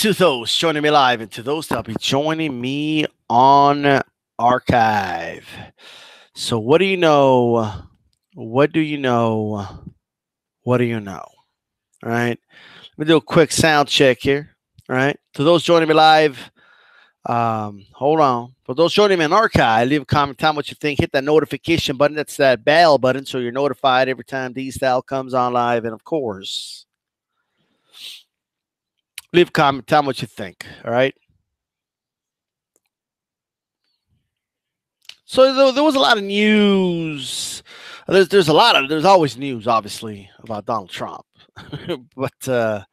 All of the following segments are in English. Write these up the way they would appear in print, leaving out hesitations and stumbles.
to those joining me live and to those that'll be joining me on archive. So, what do you know? What do you know? What do you know? All right. Let me do a quick sound check here. All right. To those joining me live, hold on. For those joining me on archive, leave a comment, tell me what you think. Hit that notification button. That's that bell button, so you're notified every time D-Style comes on live. And of course, leave a comment, tell me what you think. All right. So there was a lot of news. There's always news, obviously, about Donald Trump. But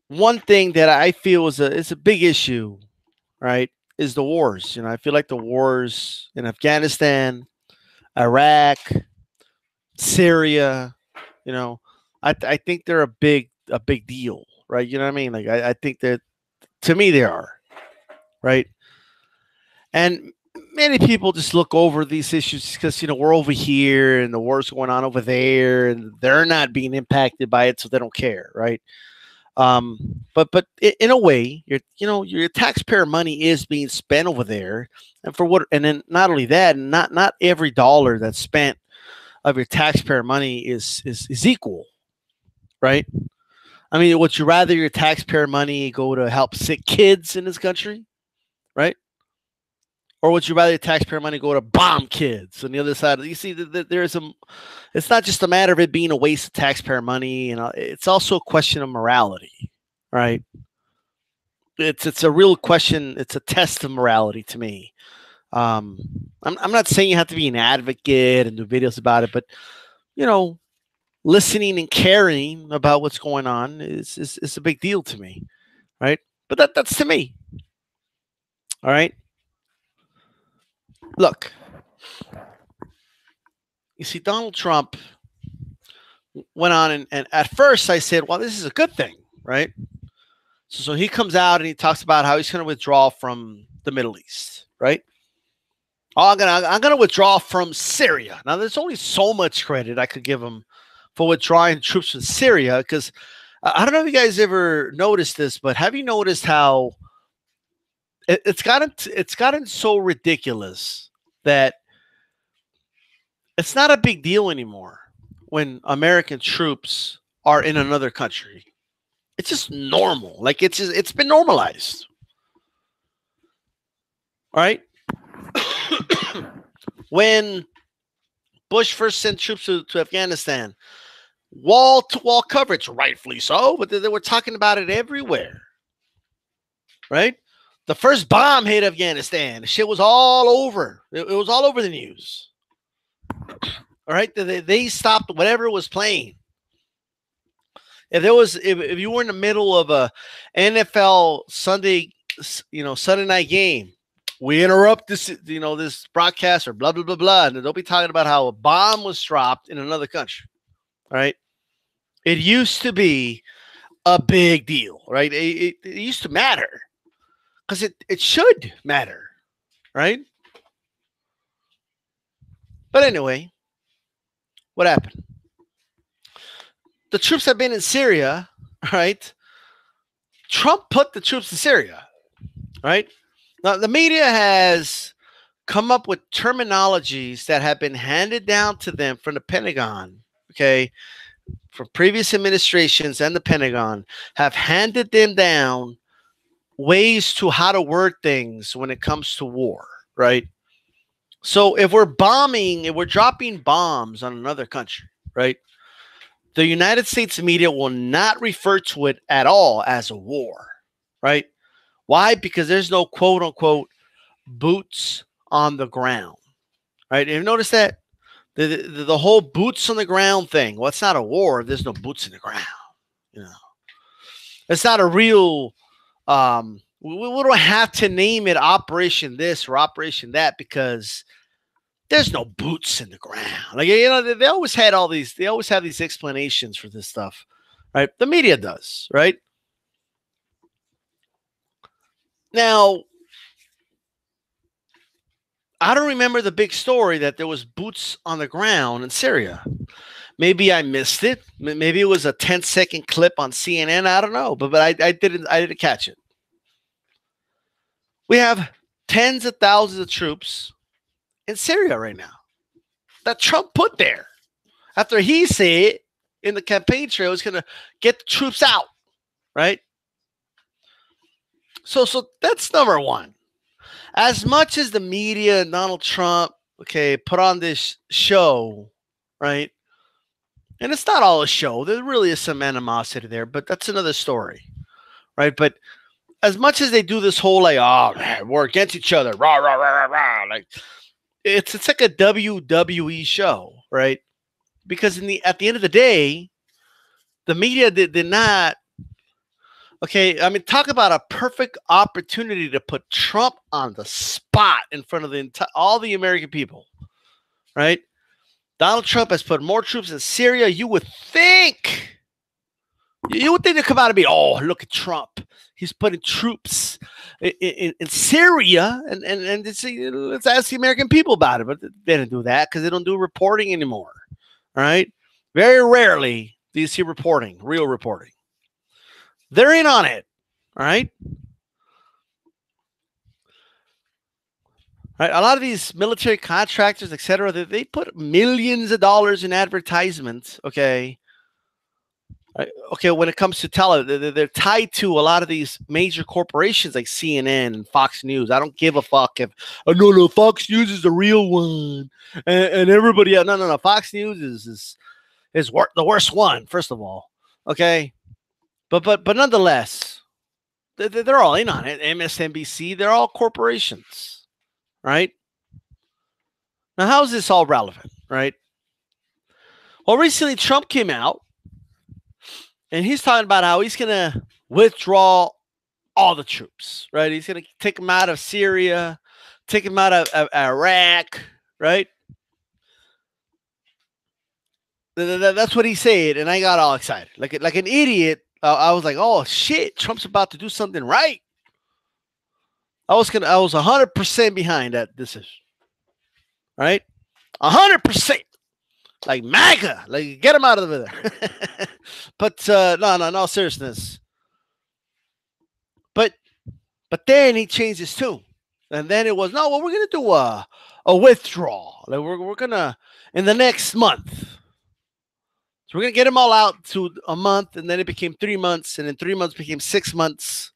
one thing that I feel is a big issue, right, is the wars. I feel like the wars in Afghanistan, Iraq, Syria, you know, I think they're a big deal, right? You know what I mean? Like I think that to me they are, right? And many people just look over these issues because we're over here and the war's going on over there and they're not being impacted by it, so they don't care, right? But in a way, your taxpayer money is being spent over there, and for what? And then not only that, not every dollar that's spent of your taxpayer money is equal, right? I mean, would you rather your taxpayer money go to help sick kids in this country, right? Or would you rather your taxpayer money go to bomb kids on the other side? You see, there's it's not just a matter of it being a waste of taxpayer money. It's also a question of morality, right? It's a real question. It's a test of morality to me. I'm not saying you have to be an advocate and do videos about it, but listening and caring about what's going on is a big deal to me, right? But that's to me. All right. Look, you see, Donald Trump went on, and at first I said, well, this is a good thing, right? So he comes out and he talks about how he's going to withdraw from the Middle East, right? Oh, I'm gonna withdraw from Syria. Now, there's only so much credit I could give him for withdrawing troops from Syria, because I don't know if you guys ever noticed this, but have you noticed how it's gotten so ridiculous that it's not a big deal anymore when American troops are in another country. It's just normal. Like it's been normalized. All right. When Bush first sent troops to Afghanistan, wall-to-wall coverage, rightfully so, but they were talking about it everywhere. Right? The first bomb hit Afghanistan. The shit was all over. It was all over the news. All right? They stopped whatever was playing. If you were in the middle of a NFL Sunday night game, we interrupt this broadcast or blah blah blah blah, and they'll be talking about how a bomb was dropped in another country. All right? It used to be a big deal, right? It used to matter because it should matter, right? But anyway, what happened? The troops have been in Syria, right? Trump put the troops in Syria, right? Now, the media has come up with terminologies that have been handed down to them from the Pentagon, okay? From previous administrations and the Pentagon have handed them down ways to how to word things when it comes to war, right? So if we're dropping bombs on another country, right? The United States media will not refer to it at all as a war, right? Why? Because there's no quote unquote boots on the ground, right? You notice that the whole boots on the ground thing. Well, it's not a war if there's no boots in the ground. It's not a real. We don't have to name it Operation this or Operation that because there's no boots in the ground. Like, they always had all these. They always have these explanations for this stuff, right? The media does, right? Now, I don't remember the big story that there was boots on the ground in Syria. Maybe I missed it. Maybe it was a 10-second clip on CNN. I don't know, but I didn't catch it. We have tens of thousands of troops in Syria right now that Trump put there after he said in the campaign trail he's going to get the troops out, right? So that's number one. As much as the media and Donald Trump, put on this show, right? And it's not all a show. There really is some animosity there, but that's another story, right? But as much as they do this whole like, oh man, we're against each other, rah rah rah rah rah, like it's like a WWE show, right? Because at the end of the day, the media did not. I mean, talk about a perfect opportunity to put Trump on the spot in front of all the American people, right? Donald Trump has put more troops in Syria. You would think they'd come out and be, oh, look at Trump. He's putting troops in Syria, and let's ask the American people about it. But they didn't do that because they don't do reporting anymore, right? Very rarely do you see reporting, real reporting. They're in on it, all right? Right, a lot of these military contractors, etc., they put millions of dollars in advertisements, okay? Right, when it comes to they're tied to a lot of these major corporations like CNN and Fox News. I don't give a fuck if, no, Fox News is the real one. And everybody else, no, Fox News is the worst one, first of all, okay? But nonetheless, they're all in on it. MSNBC, they're all corporations, right? Now, how is this all relevant, right? Well, recently Trump came out, and he's talking about how he's going to withdraw all the troops, right? He's going to take them out of Syria, take them out of Iraq, right? That's what he said, and I got all excited. Like an idiot, I was like, oh, shit, Trump's about to do something right. I was 100% behind that decision, right? 100%. Like MAGA, like get him out of there. But no seriousness. But then he changed his tune, and then it was we're gonna do a withdrawal. Like we're gonna in the next month. So we're gonna get them all out to a month, and then it became 3 months, and then 3 months became 6 months,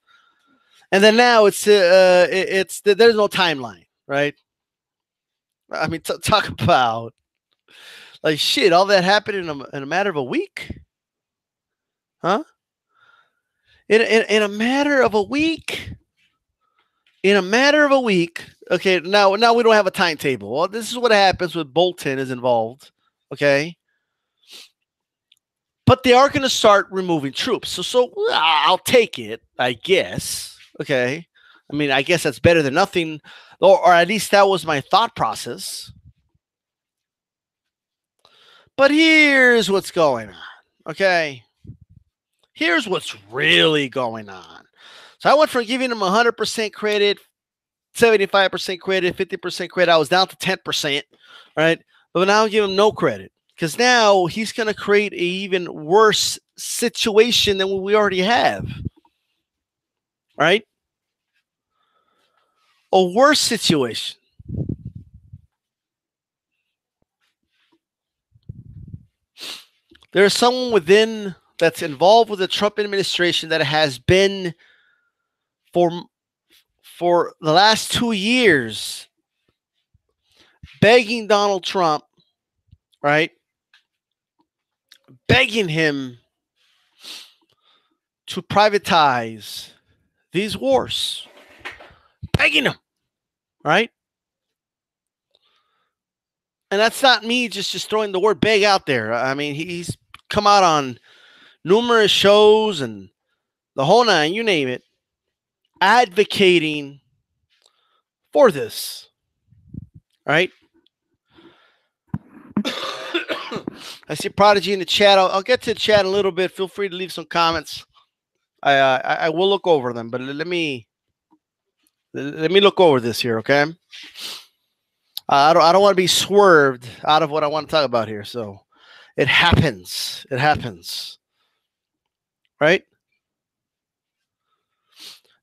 and then now it's there's no timeline, right? I mean, talk about. Like shit, all that happened in a matter of a week, huh? In a matter of a week. In a matter of a week. Okay, now we don't have a timetable. Well, this is what happens when Bolton is involved. Okay, but they are going to start removing troops. So I'll take it, I guess. Okay, I mean, I guess that's better than nothing, or at least that was my thought process. But here's what's going on, okay? Here's what's really going on. So I went from giving him 100% credit, 75% credit, 50% credit. I was down to 10%, right? But now I'm giving him no credit because now he's going to create an even worse situation than what we already have, right? A worse situation. There's someone within that's involved with the Trump administration that has been for the last 2 years begging Donald Trump, right? Begging him to privatize these wars. Begging him, right? And that's not me just throwing the word beg out there. I mean, he's come out on numerous shows and the whole nine, you name it, advocating for this, right? I see Prodigy in the chat. I'll get to the chat in a little bit. Feel free to leave some comments. I will look over them, but let me look over this here, okay? I don't want to be swerved out of what I want to talk about here. So it happens. It happens. Right?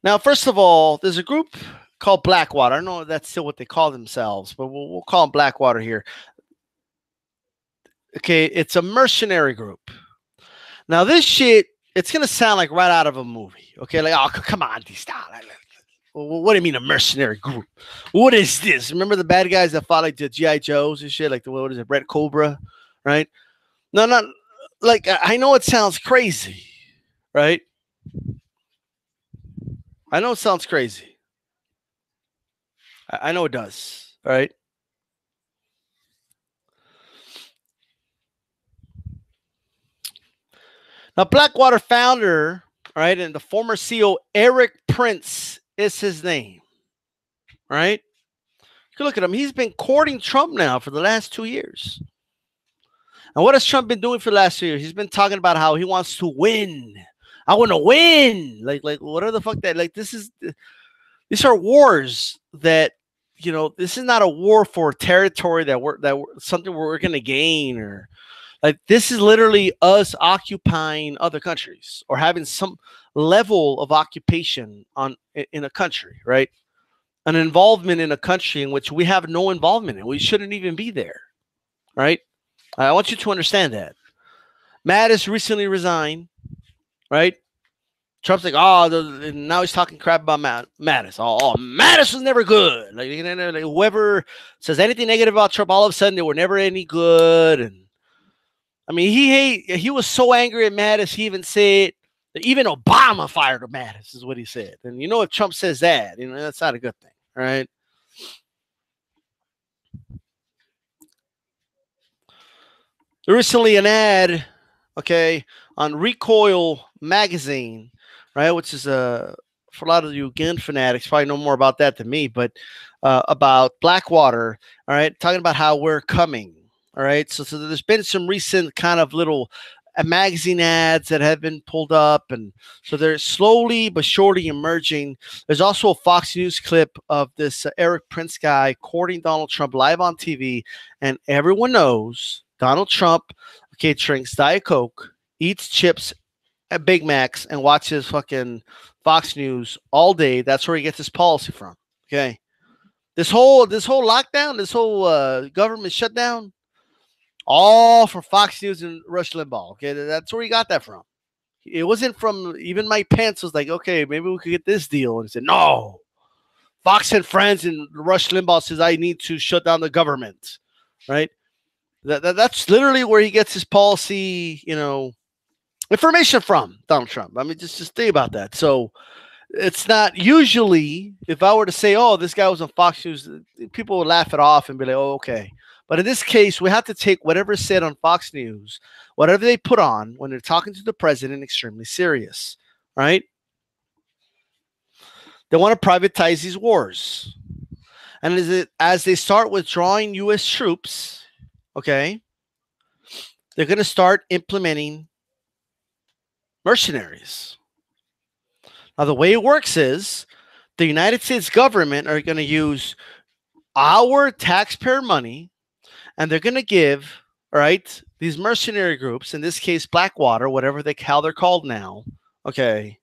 Now, first of all, there's a group called Blackwater. I don't know if that's still what they call themselves, but we'll call them Blackwater here. Okay, it's a mercenary group. Now, this shit, it's going to sound like right out of a movie. Okay, like, oh, come on, stop. What do you mean a mercenary group? What is this? Remember the bad guys that fought like the G.I. Joes and shit? Like, what is it, Red Cobra? Right? No, not like, I know it sounds crazy, right? I know it sounds crazy. I know it does, right? Now, Blackwater founder, right, and the former CEO, Erik Prince is his name, right? You can look at him. He's been courting Trump now for the last 2 years. And what has Trump been doing for the last 2 years? He's been talking about how he wants to win. I want to win. Like whatever the fuck that, like, these are wars that, this is not a war for territory that we're something we're going to gain, or like, this is literally us occupying other countries or having some level of occupation in a country, right? An involvement in a country in which we have no involvement in. We shouldn't even be there, right? I want you to understand that. Mattis recently resigned, right? Trump's like, oh, now he's talking crap about Mattis. Oh, Mattis was never good. Like, whoever says anything negative about Trump, all of a sudden they were never any good. And I mean, he was so angry at Mattis, he even said that even Obama fired Mattis, is what he said. And if Trump says that, that's not a good thing, right? Recently, an ad, okay, on Recoil magazine, right, which is for a lot of you gun fanatics, probably know more about that than me, but about Blackwater, all right, talking about how we're coming, all right. So there's been some recent kind of little magazine ads that have been pulled up, and so they're slowly but surely emerging. There's also a Fox News clip of this Erik Prince guy courting Donald Trump live on TV, and everyone knows Donald Trump, okay, drinks Diet Coke, eats chips at Big Macs, and watches fucking Fox News all day. That's where he gets his policy from. Okay, this whole lockdown, this whole government shutdown, all for Fox News and Rush Limbaugh. Okay, that's where he got that from. It wasn't from, even Mike Pence was like, okay, maybe we could get this deal, and he said no. Fox and Friends and Rush Limbaugh says I need to shut down the government, right? That's literally where he gets his policy, information from, Donald Trump. I mean, just think about that. So it's not usually, if I were to say, oh, this guy was on Fox News, people would laugh it off and be like, oh, okay. But in this case, we have to take whatever is said on Fox News, whatever they put on when they're talking to the president, extremely serious, right? They want to privatize these wars. And as they start withdrawing U.S. troops, okay, they're going to start implementing mercenaries. Now, the way it works is the United States government are going to use our taxpayer money, and they're going to give, right, these mercenary groups, in this case, Blackwater, how they're called now, okay,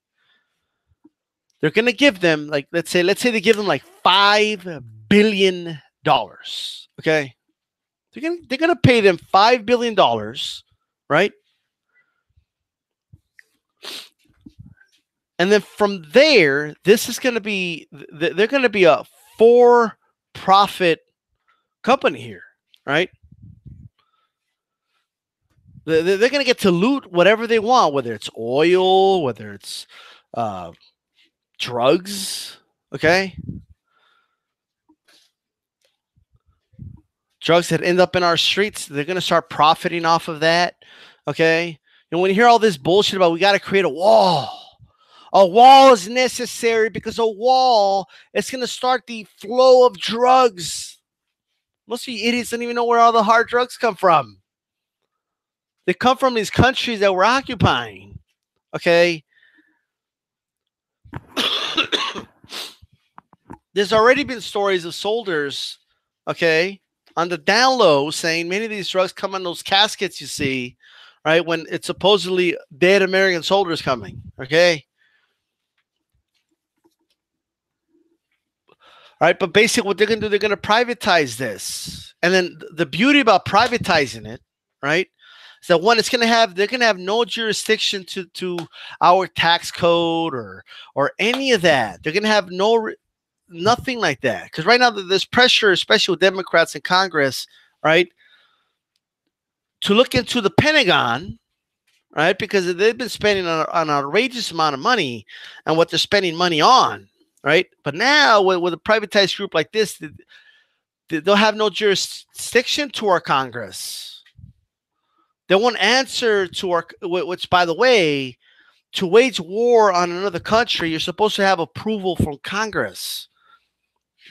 they're going to give them, like, let's say they give them like $5 billion, okay? They're going to pay them $5 billion, right? And then from there, this is going to be, they're going to be a for-profit company here, right? They're going to get to loot whatever they want, whether it's oil, whether it's drugs, okay? Drugs that end up in our streets, they're going to start profiting off of that, okay? And when you hear all this bullshit about we got to create a wall is necessary because a wall is going to start the flow of drugs. Most of you idiots don't even know where all the hard drugs come from. They come from these countries that we're occupying, okay? There's already been stories of soldiers, okay, on the down low, saying many of these drugs come in those caskets you see, right, when it's supposedly dead American soldiers coming, okay? Right, but basically what they're going to do, they're going to privatize this. And then the beauty about privatizing it, right, is that one, they're going to have no jurisdiction to our tax code or any of that. They're going to have nothing like that. Because right now there's pressure, especially with Democrats in Congress, right, to look into the Pentagon, right, because they've been spending an outrageous amount of money and what they're spending money on, right? But now with a privatized group like this, they'll have no jurisdiction to our Congress. They won't answer to our, which, by the way, to wage war on another country, you're supposed to have approval from Congress.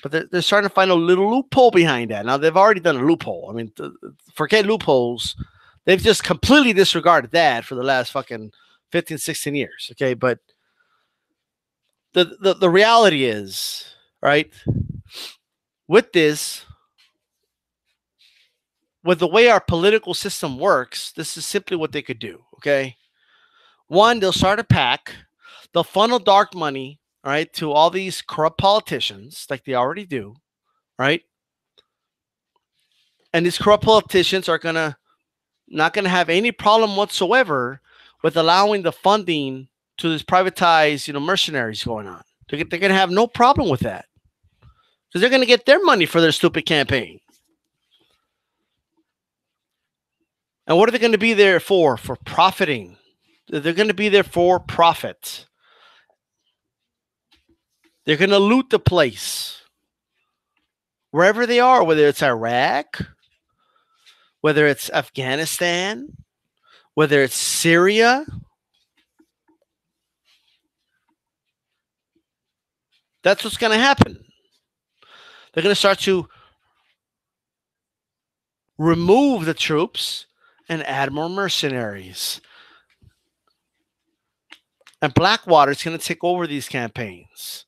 But they're starting to find a little loophole behind that. Now, they've already done a loophole. I mean, forget loopholes. They've just completely disregarded that for the last fucking 15, 16 years. Okay. But the reality is, right, with this, with the way our political system works, this is simply what they could do. Okay. One, they'll start a PAC. They'll funnel dark money, right, to all these corrupt politicians like they already do, right? And these corrupt politicians are not going to have any problem whatsoever with allowing the funding to this privatized, mercenaries going on. They're going to have no problem with that because they're going to get their money for their stupid campaign. And what are they going to be there for? For profiting. They're going to be there for profit. They're going to loot the place. Wherever they are, whether it's Iraq, whether it's Afghanistan, whether it's Syria. That's what's going to happen. They're going to start to remove the troops and add more mercenaries. And Blackwater is going to take over these campaigns.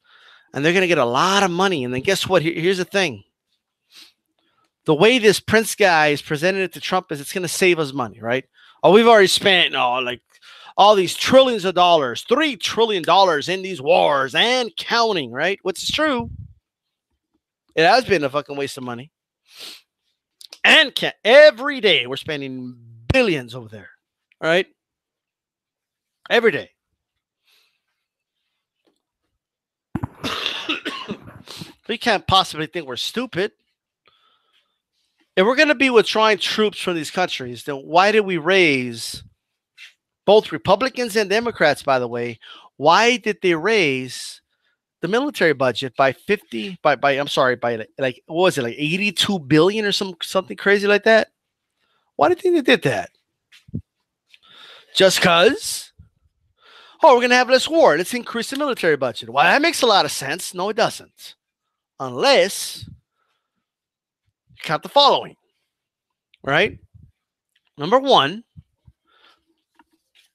And they're going to get a lot of money. And then guess what? Here's the thing. The way this Prince guy is presenting it to Trump is it's going to save us money, right? Oh, we've already spent like all these trillions of dollars, $3 trillion in these wars and counting, right? Which is true. It has been a fucking waste of money. And every day we're spending billions over there, right? Every day. We can't possibly think we're stupid. If we're going to be withdrawing troops from these countries, then why did we raise, both Republicans and Democrats, by the way, why did they raise the military budget by like what was it, like 82 billion or something crazy like that? Why do you think they did that? Just because? Oh, we're going to have less war. Let's increase the military budget. Well, that makes a lot of sense. No, it doesn't. Unless you count the following, right? Number one,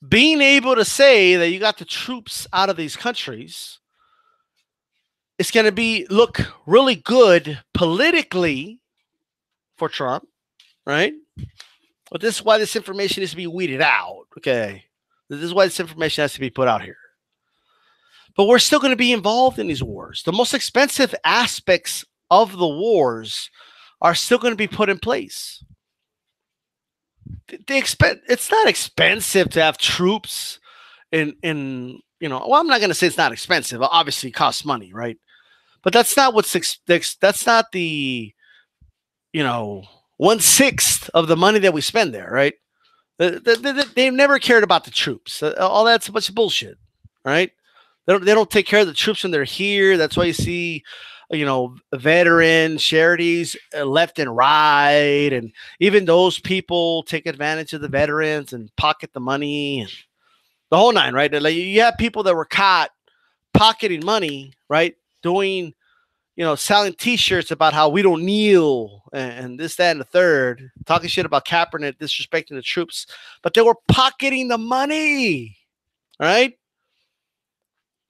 being able to say that you got the troops out of these countries, it's going to look really good politically for Trump, right? But this is why this information needs to be weeded out, okay? This is why this information has to be put out here. But we're still going to be involved in these wars. The most expensive aspects of the wars are still going to be put in place. It's not expensive to have troops well, I'm not going to say it's not expensive. Obviously, it costs money, right? But that's not that's not the 1/6 of the money that we spend there, right? They've never cared about the troops. All that's a bunch of bullshit, right? They don't take care of the troops when they're here. That's why you see, veteran charities left and right, and even those people take advantage of the veterans and pocket the money and the whole nine, right? Like you have people that were caught pocketing money, right? Doing, selling T-shirts about how we don't kneel and this, that, and the third, talking shit about Kaepernick, disrespecting the troops, but they were pocketing the money, right?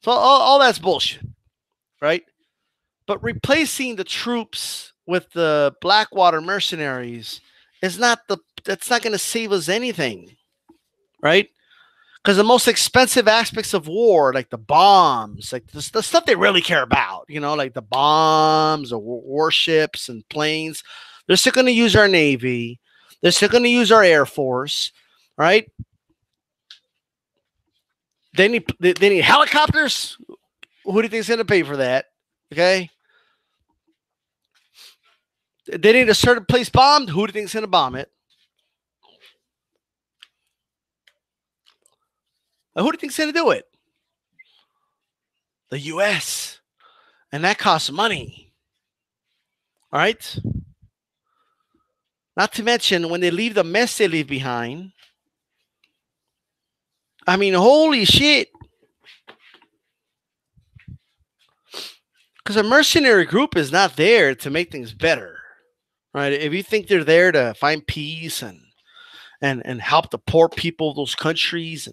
So all that's bullshit, right? But replacing the troops with the Blackwater mercenaries is not that's not going to save us anything, right? Because the most expensive aspects of war, like the bombs, like the stuff they really care about, like the bombs or warships and planes, they're still going to use our Navy. They're still going to use our Air Force, right? They need helicopters. Who do you think is going to pay for that? Okay. They need a certain place bombed. Who do you think is going to bomb it? Who do you think is going to do it? The U.S. And that costs money. All right. Not to mention when they leave the mess they leave behind. I mean, holy shit. Because a mercenary group is not there to make things better, right? If you think they're there to find peace and help the poor people of those countries,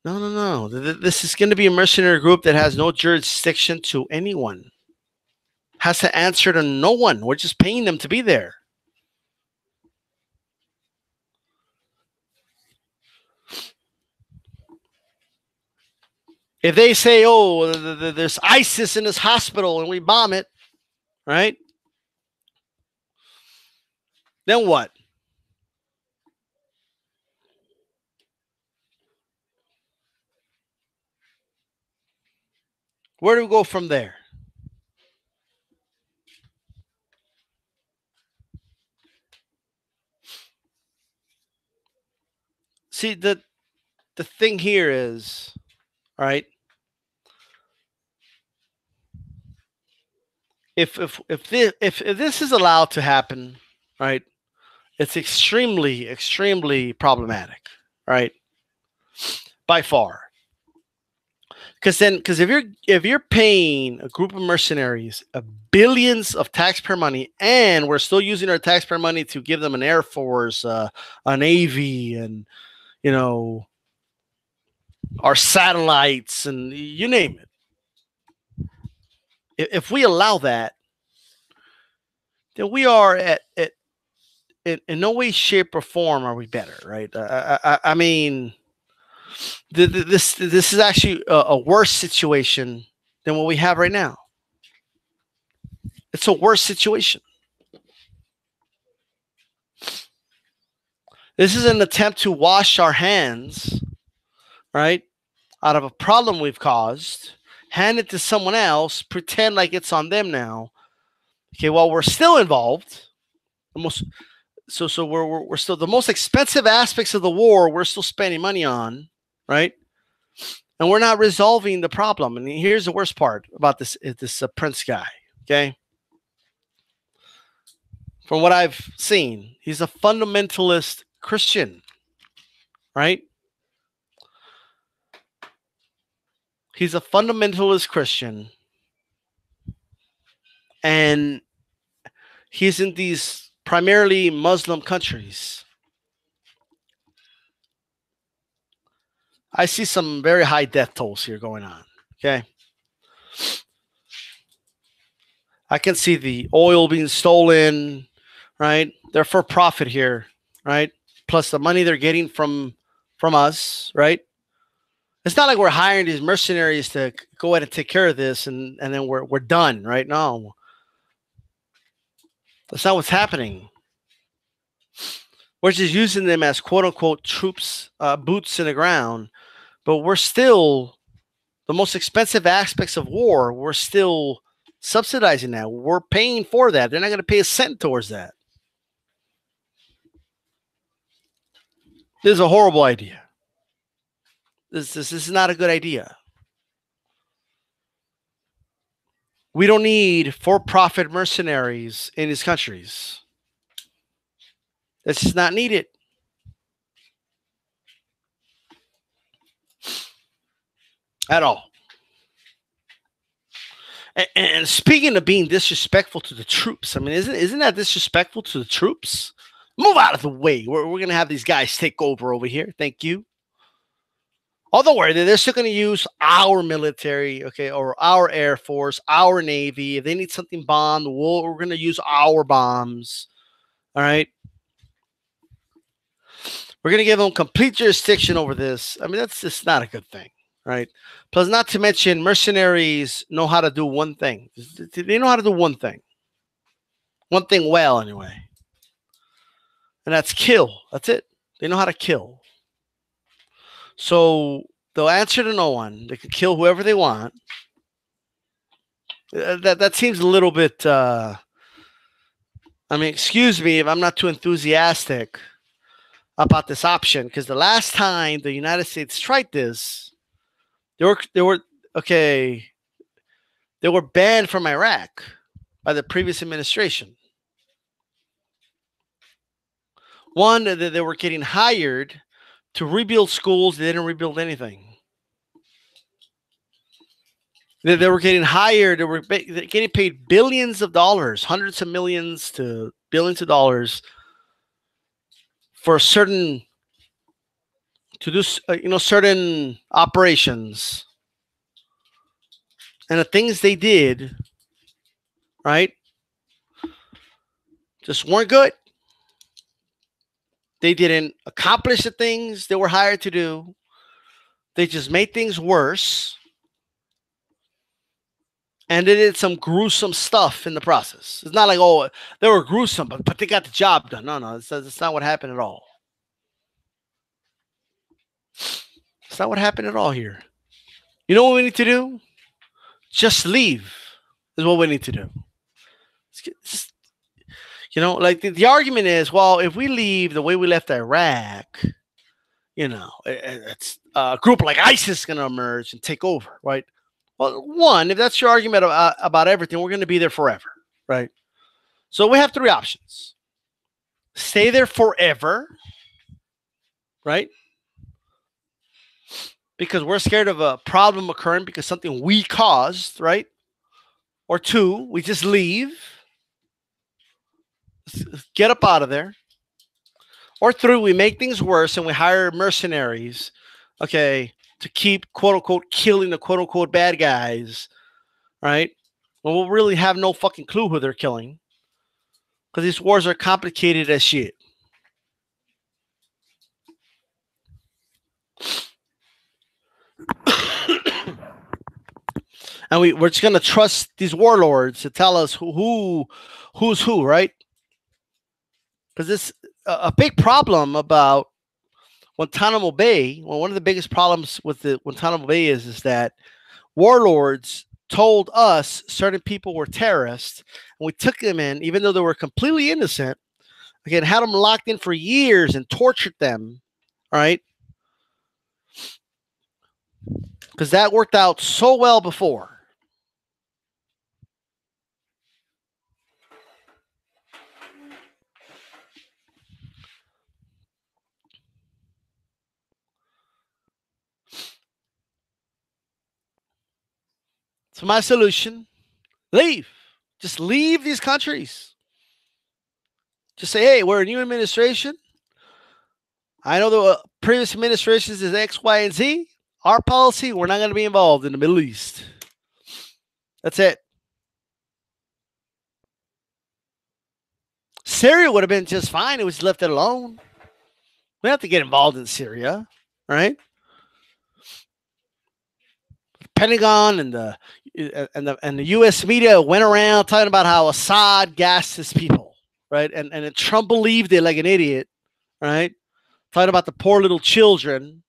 no. This is going to be a mercenary group that has no jurisdiction to anyone, has to answer to no one. We're just paying them to be there. If they say, oh, there's ISIS in this hospital and we bomb it, right? Then what? Where do we go from there? See, the thing here is, all right, if this is allowed to happen, right, it's extremely problematic, right, by far. Because if you're paying a group of mercenaries billions of taxpayer money, and we're still using our taxpayer money to give them an Air Force, a Navy, and our satellites, and you name it. If we allow that, then we are in no way, shape, or form are we better, right? I mean, this is actually a worse situation than what we have right now. It's a worse situation. This is an attempt to wash our hands, right, out of a problem we've caused, hand it to someone else, pretend like it's on them now. Okay, well, we're still involved. So we're still the most expensive aspects of the war. We're still spending money on, right? And we're not resolving the problem. And here's the worst part about this Prince guy. Okay, from what I've seen, he's a fundamentalist Christian, right? He's a fundamentalist Christian, and he's in these primarily Muslim countries. I see some very high death tolls here going on. Okay. I can see the oil being stolen, right? They're for profit here, right? Plus the money they're getting from us, right? It's not like we're hiring these mercenaries to go ahead and take care of this and then we're done, right? No. That's not what's happening. We're just using them as quote unquote troops, boots in the ground, but we're still the most expensive aspects of war. We're still subsidizing that. We're paying for that. They're not going to pay a cent towards that. This is a horrible idea. This is not a good idea. We don't need for-profit mercenaries in these countries. That's just not needed. At all. And speaking of being disrespectful to the troops, I mean, isn't that disrespectful to the troops? Move out of the way. We're going to have these guys take over here. Thank you. Oh, don't worry. They're still going to use our military, okay, or our Air Force, our Navy. If they need something bombed, we're going to use our bombs. All right. We're going to give them complete jurisdiction over this. I mean, that's just not a good thing, right? Plus, not to mention, mercenaries know how to do one thing. They know how to do one thing well, anyway, and that's kill. That's it. They know how to kill. So they'll answer to no one. They can kill whoever they want. That seems a little bit. I mean, excuse me if I'm not too enthusiastic about this option, because the last time the United States tried this, they were okay. They were banned from Iraq by the previous administration. One, they were getting hired to rebuild schools. They didn't rebuild anything. They were getting hired. They were getting paid billions of dollars, hundreds of millions to billions of dollars for certain to do certain operations, and the things they did, right, just weren't good. They didn't accomplish the things they were hired to do. They just made things worse, and they did some gruesome stuff in the process. It's not like, oh, they were gruesome, but they got the job done. No, it's not what happened at all. It's not what happened at all here. You know what we need to do? Just leave is what we need to do. Just, like the argument is, well, if we leave the way we left Iraq, it's a group like ISIS going to emerge and take over, right? Well, one, if that's your argument about everything, we're going to be there forever, right? So we have three options. Stay there forever, right? Because we're scared of a problem occurring because something we caused, right? Or two, we just leave, get up out of there. Or three, we make things worse and we hire mercenaries, okay, to keep, quote unquote, killing the quote unquote bad guys, right? Well, we'll really have no fucking clue who they're killing because these wars are complicated as shit. And we're just going to trust these warlords to tell us who's who, right? Because this a big problem about Guantanamo Bay. Well, one of the biggest problems with the Guantanamo Bay is that warlords told us certain people were terrorists, and we took them in, even though they were completely innocent. Again, had them locked in for years and tortured them, right? Because that worked out so well before. So my solution, leave. Just leave these countries. Just say, hey, we're a new administration. I know the previous administrations is X, Y, and Z. Our policy, we're not going to be involved in the Middle East. That's it. Syria would have been just fine. It was left it alone. We don't have to get involved in Syria, right? Pentagon and the U.S. media went around talking about how Assad gassed his people, right? And Trump believed it like an idiot, right? Talking about the poor little children,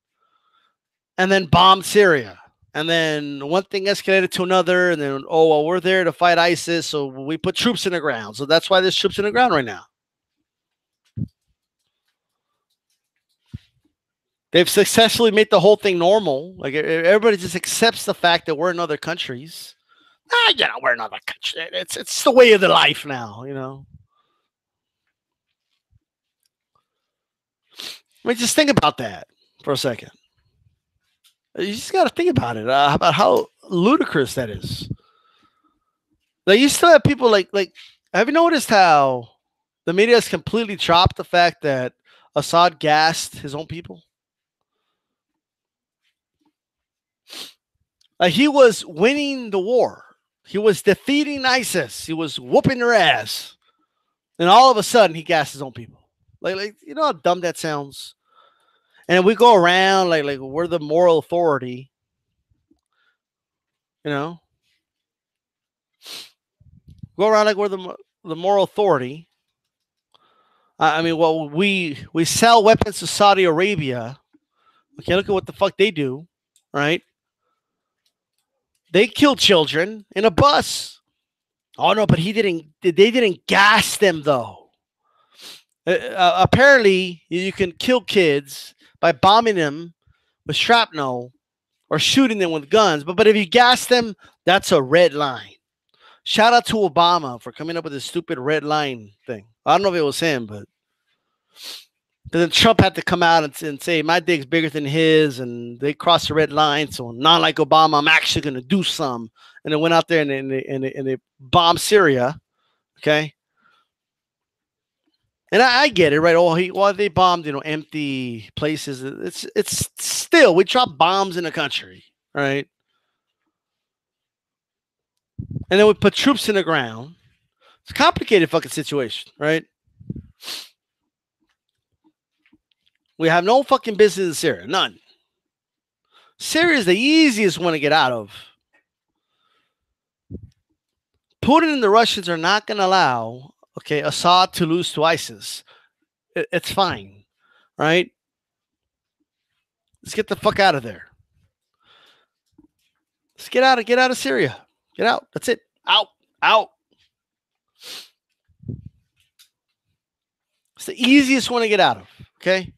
and then bombed Syria. And then one thing escalated to another, and then, oh, well, we're there to fight ISIS, so we put troops in the ground. So that's why there's troops in the ground right now. They've successfully made the whole thing normal. Like everybody just accepts the fact that we're in other countries. We're in other countries. It's the way of the life now, I mean, just think about that for a second. You just got to think about it, about how ludicrous that is. Like, you still have people like, have you noticed how the media has completely dropped the fact that Assad gassed his own people? He was winning the war. He was defeating ISIS. He was whooping their ass. And all of a sudden, he gassed his own people. Like you know how dumb that sounds? And we go around like we're the moral authority. You know? Go around like we're the moral authority. I mean, well, we sell weapons to Saudi Arabia. Okay, look at what the fuck they do, right? They kill children in a bus. Oh no, but he didn't. They didn't gas them though. Apparently, you can kill kids by bombing them with shrapnel or shooting them with guns. But if you gas them, that's a red line. Shout out to Obama for coming up with this stupid red line thing. I don't know if it was him, but then Trump had to come out and say my dick's bigger than his, and they crossed the red line. So not like Obama, I'm actually going to do some. And they went out there and they bombed Syria. Okay. And I get it, right? Oh, they bombed, empty places. It's still, we drop bombs in the country, right? And then we put troops in the ground. It's a complicated fucking situation, right? We have no fucking business in Syria. None. Syria is the easiest one to get out of. Putin and the Russians are not going to allow, Assad to lose to ISIS. It's fine, right? Let's get the fuck out of there. Let's get out of Syria. Get out. That's it. Out. It's the easiest one to get out of, okay?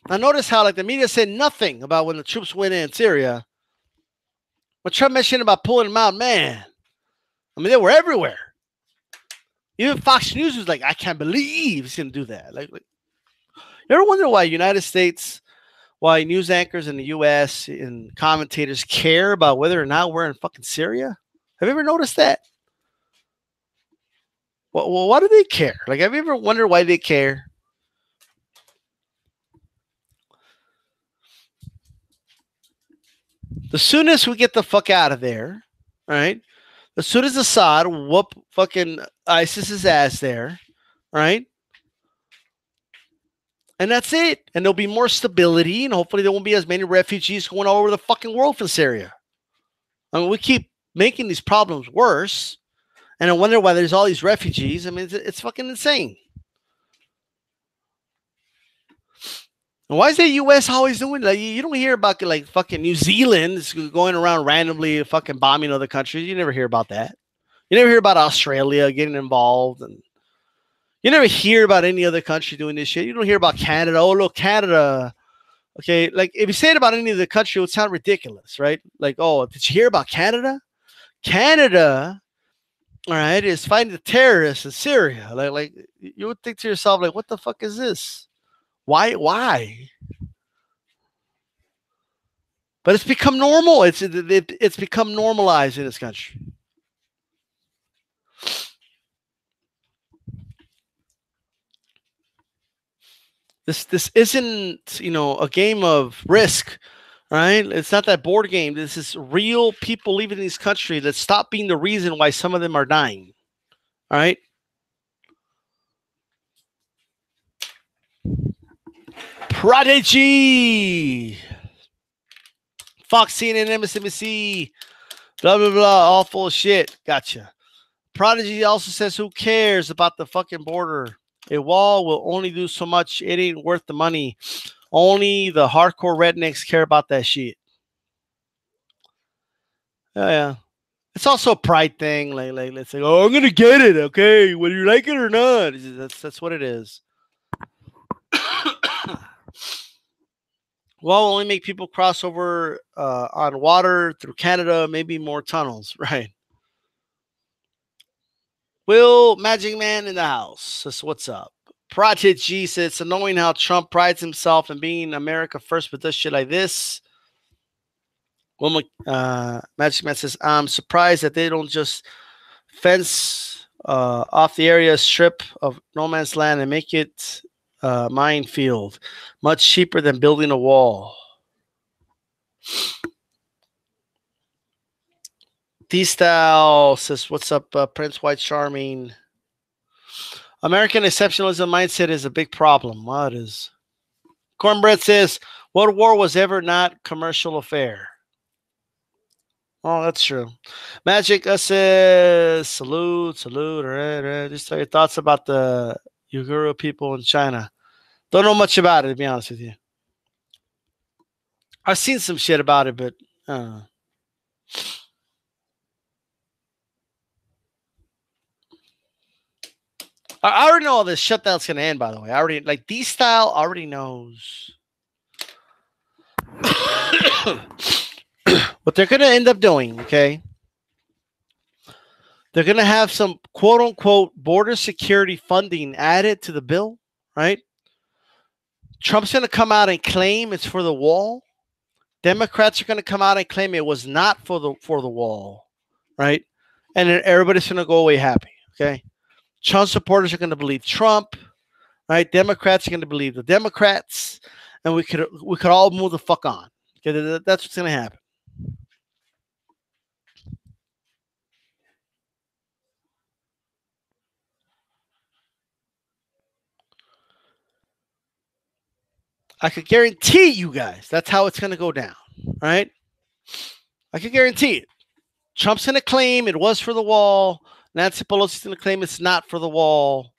Now notice how the media said nothing about when the troops went in Syria. When Trump mentioned about pulling them out, man, I mean, they were everywhere. Even Fox News was like, I can't believe he's going to do that. Like, you ever wonder why why news anchors in the U.S. and commentators care about whether or not we're in fucking Syria? Have you ever noticed that? Well, why do they care? Have you ever wondered why they care? The soonest we get the fuck out of there, right? As soon as Assad whoop fucking ISIS's ass there, right? And that's it. And there'll be more stability, and hopefully there won't be as many refugees going all over the fucking world from Syria. I mean, we keep making these problems worse, and I wonder why there's all these refugees. I mean, it's fucking insane. And why is the U.S. always doing that? You don't hear about fucking New Zealand going around randomly fucking bombing other countries. You never hear about that. You never hear about Australia getting involved, and you never hear about any other country doing this shit. You don't hear about Canada. Oh, look, Canada. Okay, if you say it about any other country, it would sound ridiculous, right? Oh, did you hear about Canada? Canada, all right, is fighting the terrorists in Syria. You would think to yourself, what the fuck is this? Why? But it's become normal. It's become normalized in this country. This isn't, a game of Risk, right? It's not that board game. This is real people leaving this country that stop being the reason why some of them are dying. All right? Prodigy. Fox, CNN, MSNBC, blah, blah, blah, all full of shit. Gotcha. Prodigy also says, who cares about the fucking border? A wall will only do so much. It ain't worth the money. Only the hardcore rednecks care about that shit. Yeah. It's also a pride thing. Let's say, oh, I'm going to get it. Okay. Whether you like it or not. That's what it is. Well, only make people cross over on water through Canada, maybe more tunnels, right? Will Magic Man in the house says, what's up? Prodigy says, it's annoying how Trump prides himself in being America first, but does shit like this. Well, Magic Man says, I'm surprised that they don't just fence off the area strip of no man's land and make it minefield. Much cheaper than building a wall. D-Style says, what's up, Prince White Charming? American exceptionalism mindset is a big problem. What is? Cornbread says, what war was ever not commercial affair? Oh, that's true. Magic says, salute. Just tell your thoughts about the Uyghur people in China. Don't know much about it, to be honest with you. I've seen some shit about it, but I already know all this shutdown's going to end, by the way. I already, like, D-Style already knows what they're going to end up doing, okay? They're going to have some quote-unquote border security funding added to the bill, right? Trump's going to come out and claim it's for the wall. Democrats are going to come out and claim it was not for the wall, right? And then everybody's going to go away happy, okay? Trump supporters are going to believe Trump, right? Democrats are going to believe the Democrats, and we could all move the fuck on. Okay, that's what's going to happen. I could guarantee you guys that's how it's going to go down, right? I can guarantee it. Trump's going to claim it was for the wall. Nancy Pelosi's going to claim it's not for the wall.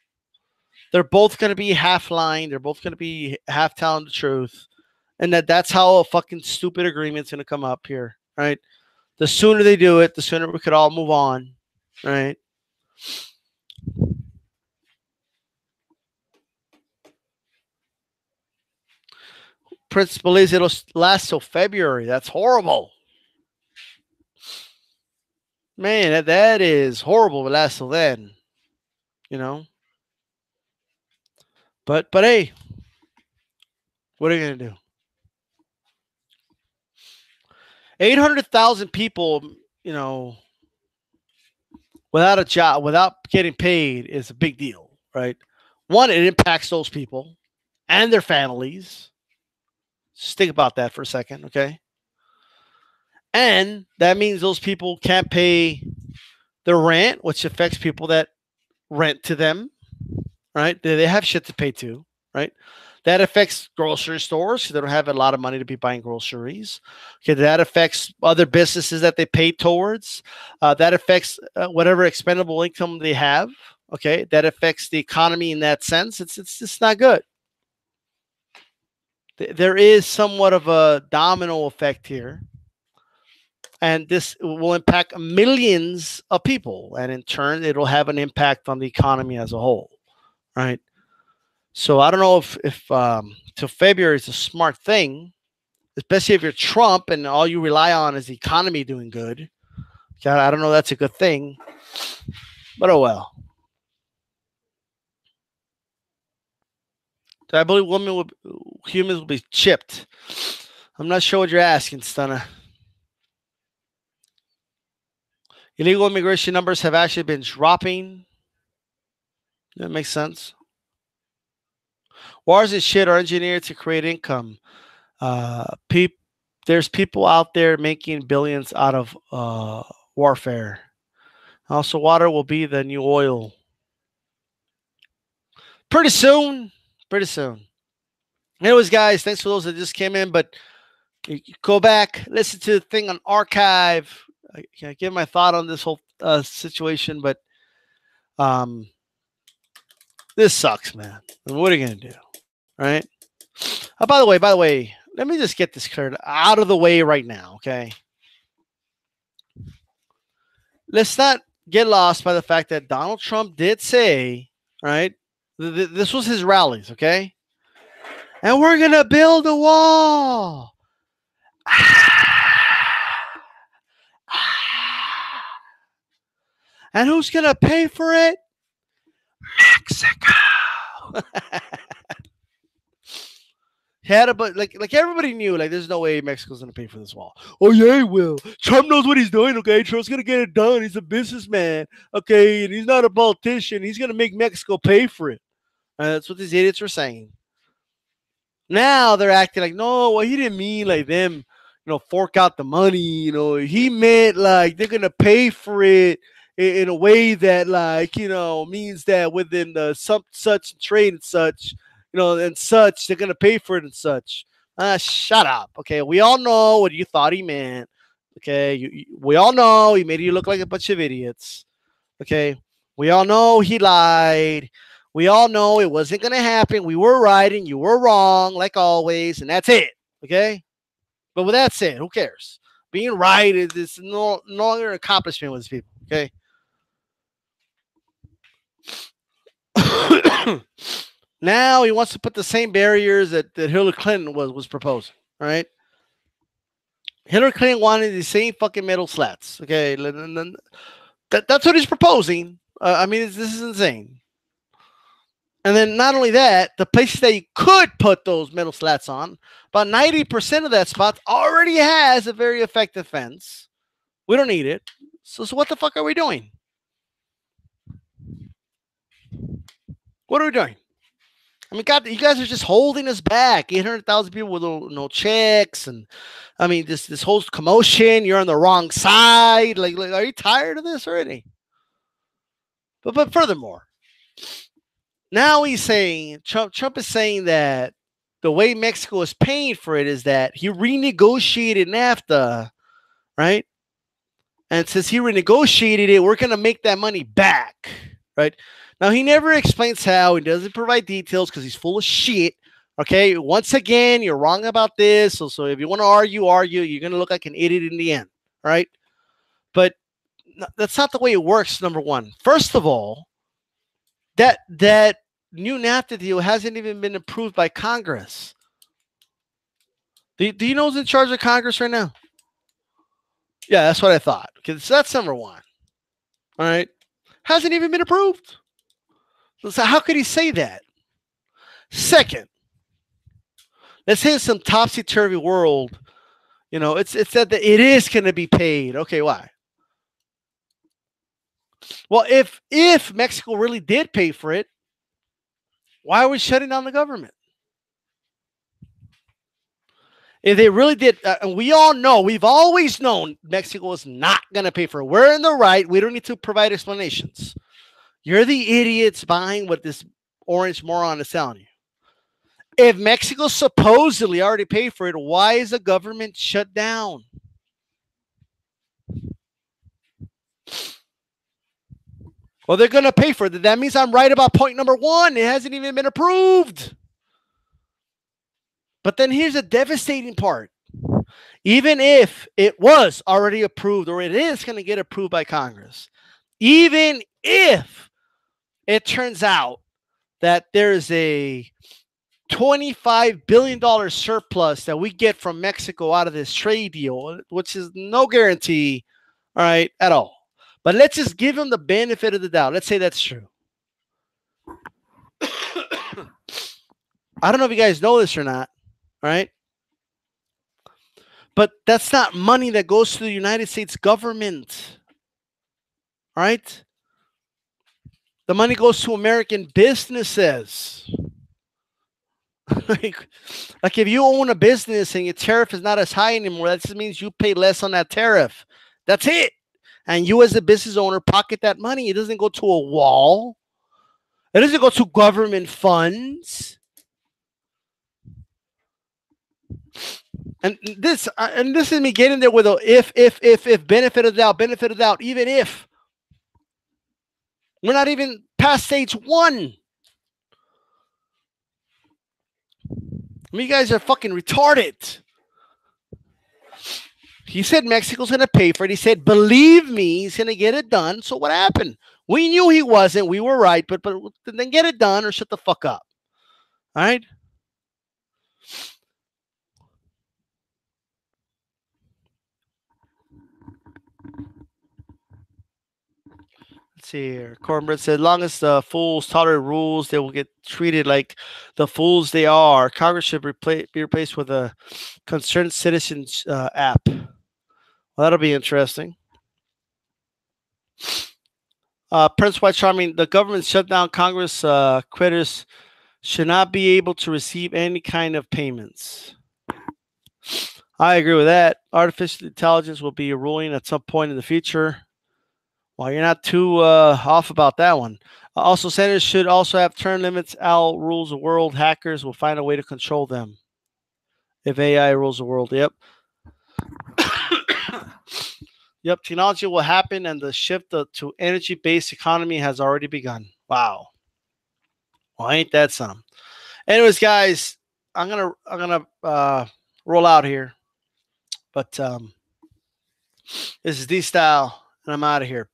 They're both going to be half lying. They're both going to be half telling the truth. And that's how a fucking stupid agreement's going to come up here, right? The sooner they do it, the sooner we could all move on, right? Prince believes it'll last till February. That's horrible. Man, that is horrible to last till then, you know? But hey, what are you going to do? 800,000 people, you know, without a job, without getting paid is a big deal, right? One, it impacts those people and their families. Just think about that for a second, okay? And that means those people can't pay their rent, which affects people that rent to them, right? They have shit to pay too, right? That affects grocery stores because they don't have a lot of money to be buying groceries. Okay, that affects other businesses that they pay towards. That affects whatever expendable income they have. Okay, that affects the economy in that sense. It's just not good. There is somewhat of a domino effect here, and this will impact millions of people, and in turn, it'll have an impact on the economy as a whole, right? So I don't know if till February is a smart thing, especially if you're Trump and all you rely on is the economy doing good. I don't know that's a good thing, but oh well. I believe humans will be chipped. I'm not sure what you're asking, Stunner. Illegal immigration numbers have actually been dropping. That makes sense. Wars and shit are engineered to create income. There's people out there making billions out of warfare. Also, water will be the new oil. Pretty soon. Anyways, guys, thanks for those that just came in. But you go back, listen to the thing on archive. I can't give my thought on this whole situation, but this sucks, man. What are you gonna do, right? Oh, by the way, let me just get this cleared out of the way right now, okay? Let's not get lost by the fact that Donald Trump did say, right? This was his rallies, okay? And we're gonna build a wall. And who's gonna pay for it? Mexico. But like everybody knew, like there's no way Mexico's gonna pay for this wall. Oh yeah, he will. Trump knows what he's doing. Okay, Trump's gonna get it done. He's a businessman. Okay, and he's not a politician. He's gonna make Mexico pay for it. That's what these idiots were saying. Now they're acting like, no, well, he didn't mean like them, fork out the money. He meant like they're gonna pay for it in a way that means that within the such trade and such, and such, they're gonna pay for it and such. Shut up. Okay, we all know what you thought he meant. Okay, we all know he made you look like a bunch of idiots. Okay, we all know he lied. We all know it wasn't gonna happen. We were right and you were wrong, like always, and that's it. Okay, but with that said, who cares? Being right is no longer an accomplishment with these people. Okay. Now he wants to put the same barriers that Hillary Clinton was proposing. All right. Hillary Clinton wanted the same fucking metal slats. Okay. That's what he's proposing. I mean, this is insane. And then not only that, the places that you could put those metal slats on, about 90% of that spot already has a very effective fence. We don't need it. So what the fuck are we doing? What are we doing? I mean, God, you guys are just holding us back. 800,000 people with no checks, and I mean, this whole commotion. You're on the wrong side. Like, are you tired of this already? But furthermore, now he's saying Trump is saying that the way Mexico is paying for it is that he renegotiated NAFTA, right? And since he renegotiated it, we're going to make that money back, right? Now, he never explains how. He doesn't provide details because he's full of shit. Okay, once again, you're wrong about this. So if you want to argue. You're going to look like an idiot in the end, right? But that's not the way it works, number one. First of all, that new NAFTA deal hasn't even been approved by Congress. Do you know who's in charge of Congress right now? Yeah, that's what I thought. Okay, so that's number one. All right. Hasn't even been approved. So how could he say that? Second, let's say it's some topsy-turvy world. It's said that it is going to be paid. Okay, why? Well, if Mexico really did pay for it, why are we shutting down the government? If they really did, we all know, we've always known Mexico is not going to pay for it. We're in the right. We don't need to provide explanations. You're the idiots buying what this orange moron is telling you. If Mexico supposedly already paid for it, why is the government shut down? Well, they're going to pay for it. That means I'm right about point number one. It hasn't even been approved. But then here's a devastating part. Even if it was already approved or it is going to get approved by Congress, even if it turns out that there's a $25 billion surplus that we get from Mexico out of this trade deal, which is no guarantee, all right, at all. But let's just give them the benefit of the doubt. Let's say that's true. I don't know if you guys know this or not, all right? But that's not money that goes to the United States government, all right? The money goes to American businesses. like if you own a business and your tariff is not as high anymore, that just means you pay less on that tariff. That's it. And you as a business owner pocket that money. It doesn't go to a wall. It doesn't go to government funds. And this is me getting there with a if benefit of the doubt, even if we're not even past stage one. I mean, you guys are fucking retarded. He said Mexico's going to pay for it. He said, believe me, he's going to get it done. So what happened? We knew he wasn't. We were right, but then get it done or shut the fuck up. All right? Let's see here. Cornbread said, long as the fools tolerate rules, they will get treated like the fools they are. Congress should be replaced with a concerned citizens app. Well, that'll be interesting. Prince White Charming, the government shut down Congress. Creditors should not be able to receive any kind of payments. I agree with that. Artificial intelligence will be ruling at some point in the future. Well, you're not too off about that one. Also, senators should also have term limits. How rules the world. Hackers will find a way to control them. If AI rules the world, yep. Yep, technology will happen, and the shift to energy-based economy has already begun. Wow. Well, ain't that some? Anyways, guys, I'm gonna roll out here, but this is D Style, and I'm out of here.